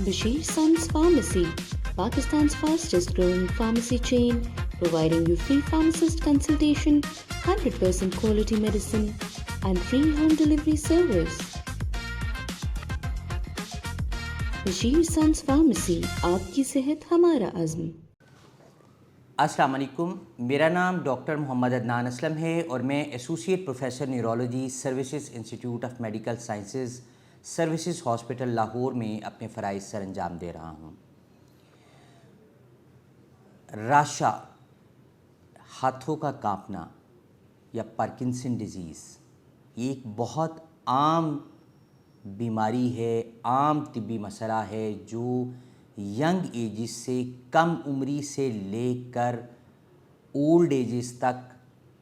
Bashir Sons Pharmacy, Pakistan's fastest growing pharmacy chain, providing you free pharmacist consultation, 100% quality medicine, and free home delivery service. Bashir Sons Pharmacy, आपकी सेहत हमारा अज़्म। अस्सलाम वालेकुम, मेरा नाम doctor Mohammad Adnan Aslam है और मैं associate professor neurology services institute of medical sciences services hospital Lahore में अपने फ़राइज़ सर अंजाम दे रहा हूँ। राशा, हाथों का कांपना या पार्किंसन डिज़ीज़ एक बहुत आम बीमारी है, आम तिब्बी मसला है जो यंग एजिस से, कम उम्री से लेकर ओल्ड एजिस तक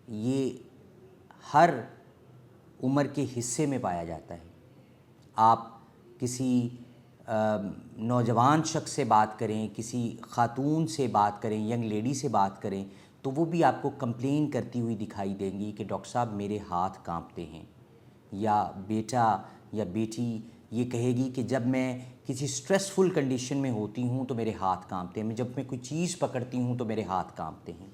ये हर उम्र के हिस्से में पाया जाता है। आप किसी नौजवान शख्स से बात करें, किसी ख़ातून से बात करें, यंग लेडी से बात करें तो वो भी आपको कंप्लेन करती हुई दिखाई देंगी कि डॉक्टर साहब मेरे हाथ कांपते हैं। या बेटा या बेटी ये कहेगी कि जब मैं किसी स्ट्रेसफुल कंडीशन में होती हूँ तो मेरे हाथ कांपते हैं, जब मैं कोई चीज़ पकड़ती हूँ तो मेरे हाथ कांपते हैं।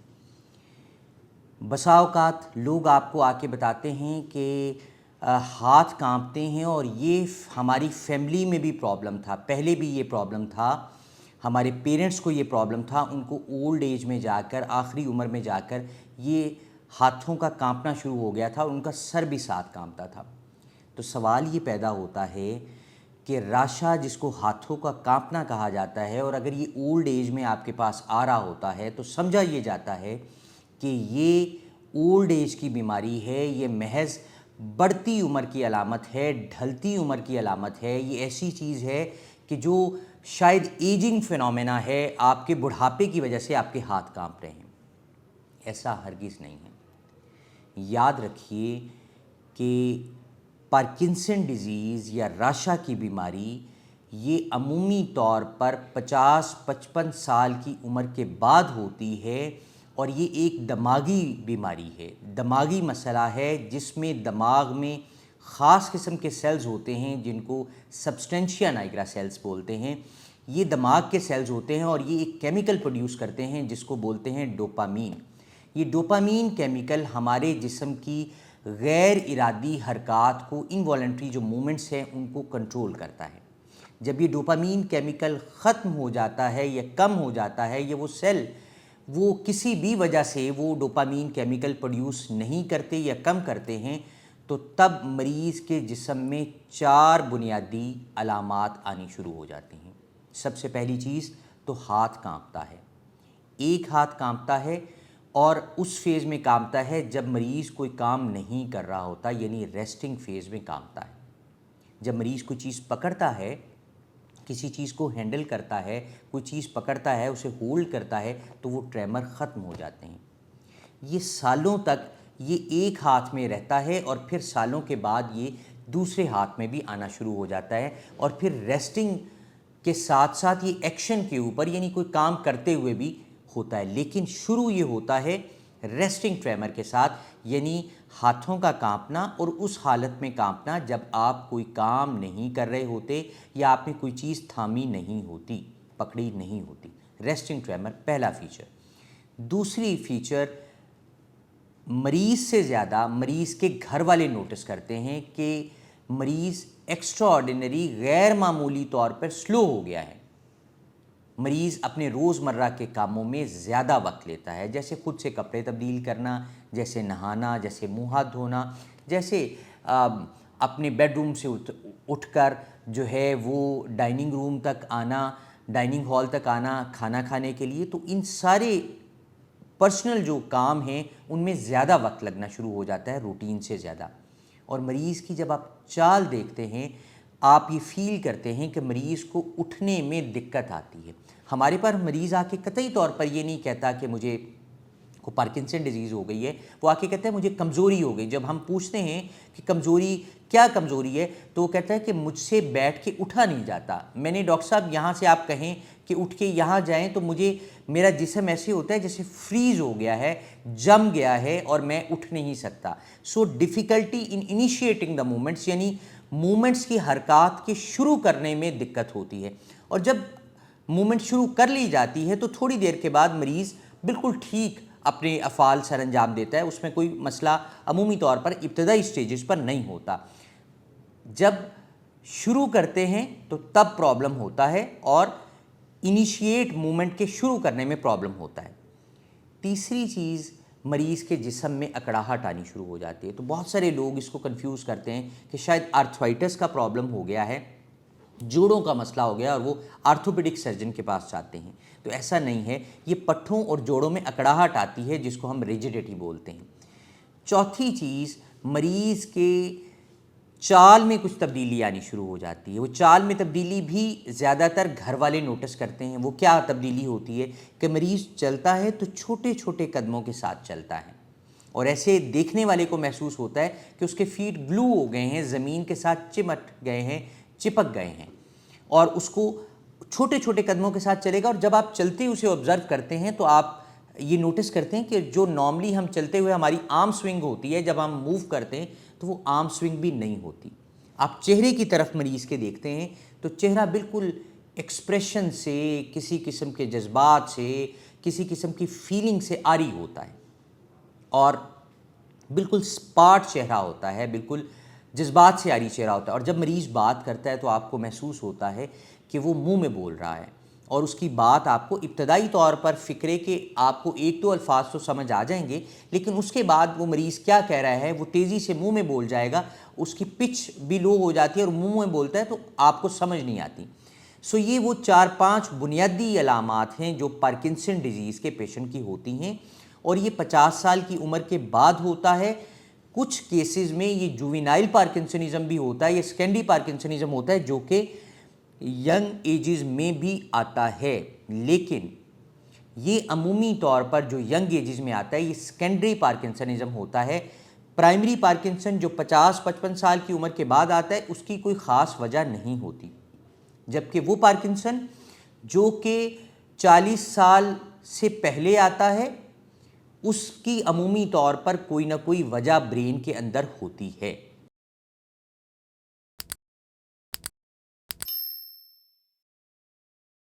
बसा औक़ात लोग आपको आके बताते हैं कि हाथ कांपते हैं और ये हमारी फैमिली में भी प्रॉब्लम था, पहले भी ये प्रॉब्लम था, हमारे पेरेंट्स को ये प्रॉब्लम था, उनको ओल्ड एज में जाकर, आखिरी उम्र में जाकर ये हाथों का कांपना शुरू हो गया था और उनका सर भी साथ कांपता था। तो सवाल ये पैदा होता है कि राशा जिसको हाथों का कांपना कहा जाता है और अगर ये ओल्ड एज में आपके पास आ रहा होता है तो समझा ये जाता है कि ये ओल्ड एज की बीमारी है, ये महज बढ़ती उम्र की अलामत है, ढलती उम्र की अलामत है। ये ऐसी चीज़ है कि जो शायद एजिंग फिनोमेना है, आपके बुढ़ापे की वजह से आपके हाथ कांप रहे हैं। ऐसा हरगिज़ नहीं है। याद रखिए कि पार्किंसन डिज़ीज़ या राशा की बीमारी ये अमूमी तौर पर 50-55 साल की उम्र के बाद होती है और ये एक दिमागी बीमारी है, दिमागी मसला है जिसमें दिमाग में ख़ास किस्म के सेल्स होते हैं जिनको सब्सटेंशिया नाइग्रा सेल्स बोलते हैं। ये दिमाग के सेल्स होते हैं और ये एक केमिकल प्रोड्यूस करते हैं जिसको बोलते हैं डोपामीन। ये डोपामीन केमिकल हमारे जिस्म की गैर इरादी हरकत को, इनवॉलंटरी जो मूवमेंट्स हैं उनको कंट्रोल करता है। जब ये डोपामीन केमिकल ख़त्म हो जाता है या कम हो जाता है या वो सेल वो किसी भी वजह से वो डोपामीन केमिकल प्रोड्यूस नहीं करते या कम करते हैं तो तब मरीज़ के जिस्म में 4 बुनियादी अलामात आनी शुरू हो जाती हैं। सबसे पहली चीज़ तो हाथ कांपता है। एक हाथ कांपता है और उस फेज़ में कांपता है जब मरीज़ कोई काम नहीं कर रहा होता, यानी रेस्टिंग फेज़ में कांपता है। जब मरीज़ कोई चीज़ पकड़ता है, किसी चीज़ को हैंडल करता है, कोई चीज़ पकड़ता है, उसे होल्ड करता है तो वो ट्रेमर ख़त्म हो जाते हैं। ये सालों तक ये एक हाथ में रहता है और फिर सालों के बाद ये दूसरे हाथ में भी आना शुरू हो जाता है और फिर रेस्टिंग के साथ साथ ये एक्शन के ऊपर, यानी कोई काम करते हुए भी होता है। लेकिन शुरू ये होता है रेस्टिंग ट्रेमर के साथ, यानी हाथों का कांपना और उस हालत में कांपना जब आप कोई काम नहीं कर रहे होते या आपने कोई चीज़ थामी नहीं होती, पकड़ी नहीं होती। रेस्टिंग ट्रेमर पहला फीचर। दूसरी फीचर, मरीज़ से ज़्यादा मरीज़ के घर वाले नोटिस करते हैं कि मरीज़ एक्स्ट्रा ऑर्डिनरी, गैर मामूली तौर पर स्लो हो गया है। मरीज़ अपने रोज़मर्रा के कामों में ज़्यादा वक्त लेता है, जैसे ख़ुद से कपड़े तब्दील करना, जैसे नहाना, जैसे मुँह हाथ धोना, जैसे अपने बेडरूम से उठकर जो है वो डाइनिंग रूम तक आना, डाइनिंग हॉल तक आना खाना खाने के लिए। तो इन सारे पर्सनल जो काम हैं उनमें ज़्यादा वक्त लगना शुरू हो जाता है रूटीन से ज़्यादा। और मरीज़ की जब आप चाल देखते हैं आप ये फ़ील करते हैं कि मरीज़ को उठने में दिक्कत आती है। हमारे पास मरीज़ आके कतई तौर पर ये नहीं कहता कि मुझे को पार्किंसन डिज़ीज़ हो गई है, वो आके कहता है मुझे कमज़ोरी हो गई। जब हम पूछते हैं कि कमज़ोरी, क्या कमज़ोरी है, तो वो कहता है कि मुझसे बैठ के उठा नहीं जाता। मैंने डॉक्टर साहब यहाँ से आप कहें कि उठ के यहाँ जाएं तो मुझे, मेरा जिस्म ऐसे होता है जैसे फ्रीज़ हो गया है, जम गया है और मैं उठ नहीं सकता। So difficulty in initiating the movements, यानी مومنٹس کی حرکات کے شروع کرنے میں دقت ہوتی ہے، اور جب مومنٹ شروع کر لی جاتی ہے تو تھوڑی دیر کے بعد مریض بالکل ٹھیک اپنے افعال سر انجام دیتا ہے، اس میں کوئی مسئلہ عمومی طور پر ابتدائی سٹیجز پر نہیں ہوتا۔ جب شروع کرتے ہیں تو تب پرابلم ہوتا ہے، اور انیشیٹ مومنٹ کے شروع کرنے میں پرابلم ہوتا ہے۔ تیسری چیز، مریض کے جسم میں اکڑاہٹ آنی شروع ہو جاتی ہے۔ تو بہت سارے لوگ اس کو کنفیوز کرتے ہیں کہ شاید آرتھرائٹس کا پرابلم ہو گیا ہے، جوڑوں کا مسئلہ ہو گیا، اور وہ آرتھوپیڈک سرجن کے پاس جاتے ہیں۔ تو ایسا نہیں ہے، یہ پٹھوں اور جوڑوں میں اکڑاہٹ آتی ہے جس کو ہم ریجیڈیٹی بولتے ہیں۔ چوتھی چیز، مریض کے چال میں کچھ تبدیلی آنی شروع ہو جاتی ہے۔ وہ چال میں تبدیلی بھی زیادہ تر گھر والے نوٹس کرتے ہیں۔ وہ کیا تبدیلی ہوتی ہے کہ مریض چلتا ہے تو چھوٹے چھوٹے قدموں کے ساتھ چلتا ہے، اور ایسے دیکھنے والے کو محسوس ہوتا ہے کہ اس کے فیٹ گلو ہو گئے ہیں، زمین کے ساتھ چمٹ گئے ہیں، چپک گئے ہیں، اور اس کو چھوٹے چھوٹے قدموں کے ساتھ چلے گا۔ اور جب آپ چلتے اسے آبزرو کرتے ہیں تو آپ یہ نوٹس کرتے ہیں کہ جو نارملی ہم چلتے ہوئے ہماری آرم سوئنگ ہوتی ہے، جب ہم موو کرتے ہیں تو وہ آرم سوئنگ بھی نہیں ہوتی۔ آپ چہرے کی طرف مریض کے دیکھتے ہیں تو چہرہ بالکل ایکسپریشن سے، کسی قسم کے جذبات سے، کسی قسم کی فیلنگ سے عاری ہوتا ہے، اور بالکل سپاٹ چہرہ ہوتا ہے، بالکل جذبات سے عاری چہرہ ہوتا ہے۔ اور جب مریض بات کرتا ہے تو آپ کو محسوس ہوتا ہے کہ وہ منہ میں بول رہا ہے، اور اس کی بات آپ کو ابتدائی طور پر فکرے کہ آپ کو ایک دو الفاظ تو سمجھ آ جائیں گے، لیکن اس کے بعد وہ مریض کیا کہہ رہا ہے وہ تیزی سے منہ میں بول جائے گا، اس کی پچ بھی لو ہو جاتی ہے اور منہ میں بولتا ہے تو آپ کو سمجھ نہیں آتی۔ سو یہ وہ 4-5 بنیادی علامات ہیں جو پارکنسن ڈیزیز کے پیشنٹ کی ہوتی ہیں، اور یہ 50 سال کی عمر کے بعد ہوتا ہے۔ کچھ کیسز میں یہ جووینائل پارکنسنزم بھی ہوتا ہے، یہ سیکنڈری پارکنسنزم ہوتا ہے جو کہ ینگ ایجز میں بھی آتا ہے، لیکن یہ عمومی طور پر جو ینگ ایجز میں آتا ہے یہ سیکنڈری پارکنسنزم ہوتا ہے۔ پرائمری پارکنسن جو 50-55 سال کی عمر کے بعد آتا ہے اس کی کوئی خاص وجہ نہیں ہوتی، جبکہ وہ پارکنسن جو کہ 40 سال سے پہلے آتا ہے اس کی عمومی طور پر کوئی نہ کوئی وجہ برین کے اندر ہوتی ہے۔